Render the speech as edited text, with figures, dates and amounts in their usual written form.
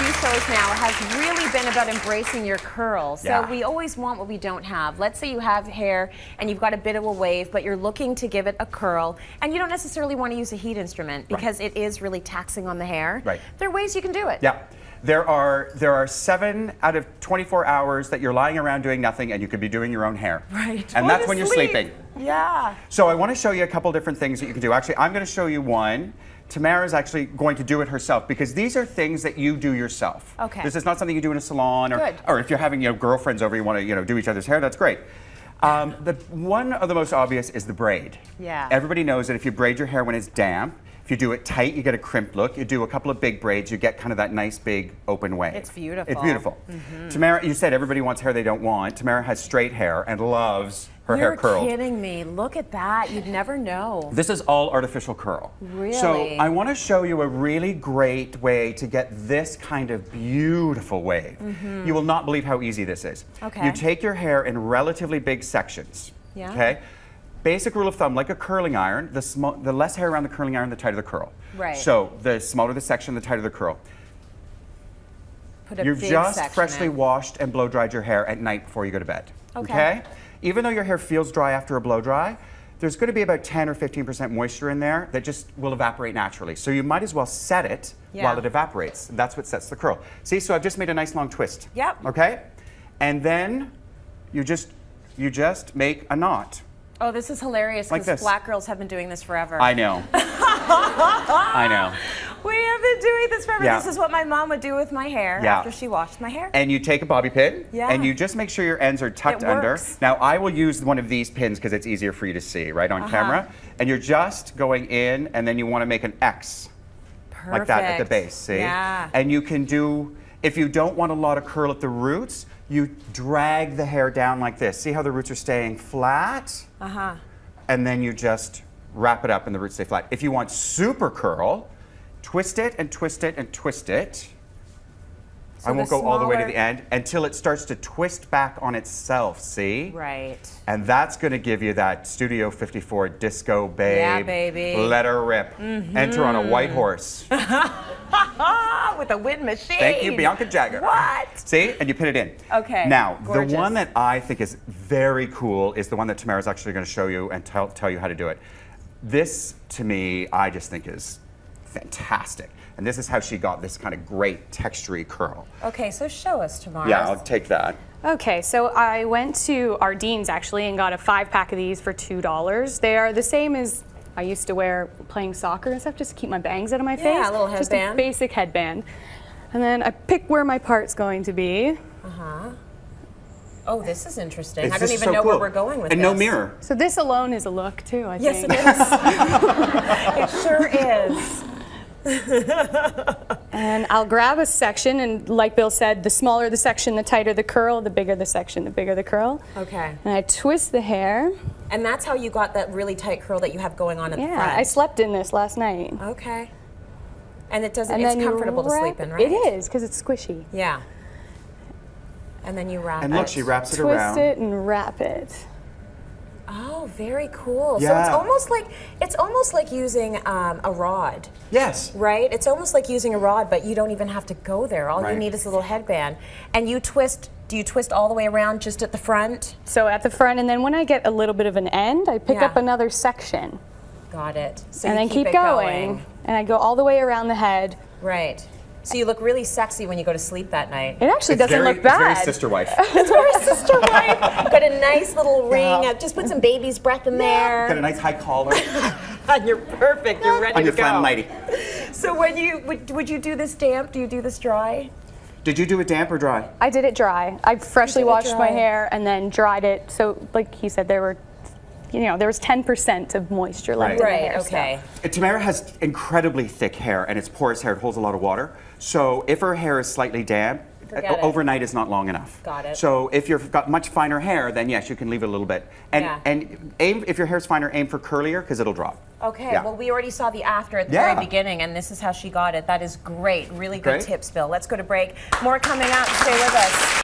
few shows now has really been about embracing your curls. So Yeah. we always want what we don't have. Let's say you have hair and you've got a bit of a wave, but you're looking to give it a curl, and you don't necessarily want to use a heat instrument because it is really taxing on the hair. Right. There are ways you can do it. Yeah. There are 7 out of 24 hours that you're lying around doing nothing, and you could be doing your own hair. Right. And Or that's to when you're sleep. sleeping. Yeah. So I want to show you a couple different things that you can do. Actually, I'm going to show you one. Tamara's actually going to do it herself because these are things that you do yourself. Okay. This is not something you do in a salon, Good. or if you're having girlfriends over, you want to do each other's hair. That's great. The one of the most obvious is the braid. Yeah. Everybody knows that if you braid your hair when it's damp, if you do it tight, you get a crimped look. You do a couple of big braids, you get kind of that nice big open wave. It's beautiful. It's beautiful. Tamara, you said everybody wants hair they don't want. Tamara has straight hair and loves her hair curled. You're kidding me. Look at that. You'd never know. This is all artificial curl. Really? So I want to show you a really great way to get this kind of beautiful wave. You will not believe how easy this is. Okay. You take your hair in relatively big sections. Yeah. Okay. Basic rule of thumb, like a curling iron, the less hair around the curling iron, the tighter the curl. Right. So the smaller the section, the tighter the curl. Put a You've big just section freshly in. washed and blow dried your hair at night before you go to bed. Okay. Even though your hair feels dry after a blow dry, there's going to be about 10 or 15% moisture in there that just will evaporate naturally. So you might as well set it while it evaporates. That's what sets the curl. See, so I've just made a nice long twist. Yep. Okay? And then you just make a knot. Oh, this is hilarious Like because this. black girls have been doing this forever. I know. I know. We have been doing this forever. Yeah. This is what my mom would do with my hair Yeah. after she washed my hair. And you take a bobby pin, Yeah. and you just make sure your ends are tucked It under. works. Now, I will use one of these pins because it's easier for you to see, right, on camera. And you're just going in, and then you want to make an X, like that at the base, see? Yeah. And you can do, if you don't want a lot of curl at the roots, you drag the hair down like this. See how the roots are staying flat? Uh-huh. And then you just wrap it up and the roots stay flat. If you want super curl, twist it and twist it and twist it. So I won't the go all the way to smaller- the end until it starts to twist back on itself, see? Right. And that's going to give you that Studio 54 disco babe. Yeah, baby. Let her rip. Enter on a white horse. Ah, with a wind machine. Thank you, Bianca Jagger. What? See? And you pin it in. Okay, Now, gorgeous. the one that I think is very cool is the one that Tamara's actually going to show you and tell you how to do it. This, to me, I just think is fantastic. And this is how she got this kind of great textury curl. Okay, so show us tomorrow. Yeah, I'll take that. Okay, so I went to Ardene's actually and got a 5-pack of these for $2. They are the same as I used to wear playing soccer and stuff, just to keep my bangs out of my face. Yeah, a little Just a headband. basic headband. And then I pick where my part's going to be. Oh, this is interesting. It's I don't just even so know where cool. we're going with and this. no mirror. So this alone is a look too, I Yes, think. it is. It sure is. And I'll grab a section, and like Bill said, the smaller the section, the tighter the curl, the bigger the section, the bigger the curl. Okay. And I twist the hair. And that's how you got that really tight curl that you have going on at the Yeah, front. I slept in this last night. Okay. And it doesn't, And it's then you comfortable to wrap- sleep in, right? It is, because it's squishy. Yeah. And then you wrap And it. look, she wraps it Twist around. it and wrap it. Oh, very cool. So Yeah. it's almost like using a rod, Yes. right? It's almost like using a rod, but you don't even have to go there. All you Right. need is a little headband. And you twist, do you twist all the way around just at the front? So at the front, and then when I get a little bit of an end, I pick Yeah. up another section. Got it. So And you then keep it going. And I go all the way around the head. Right. So you look really sexy when you go to sleep that night. It actually It's doesn't very, look bad. It's very sister wife. It's very sister wife. Got a nice little ring. Just put some baby's breath in there. Got a nice high collar And you're perfect. You're ready on your to go. flannel nightie. So when you would you do this damp? Do you do this dry? Did you do it damp or dry? I did it dry. I freshly did it washed my dry. hair and then dried it. So like he said, there was 10% of moisture left in the Right. hair. Okay. Tamara has incredibly thick hair, and it's porous hair. It holds a lot of water. So if her hair is slightly damp, Forget it. overnight is not long enough. Got it. So if you've got much finer hair, then yes, you can leave it a little bit. And Yeah. and aim, if your hair's finer, aim for curlier because it'll drop. Okay, Yeah. well, we already saw the after at the Yeah. very beginning, and this is how she got it. That is great. Really good Great. tips, Bill. Let's go to break. More coming up. Stay with us.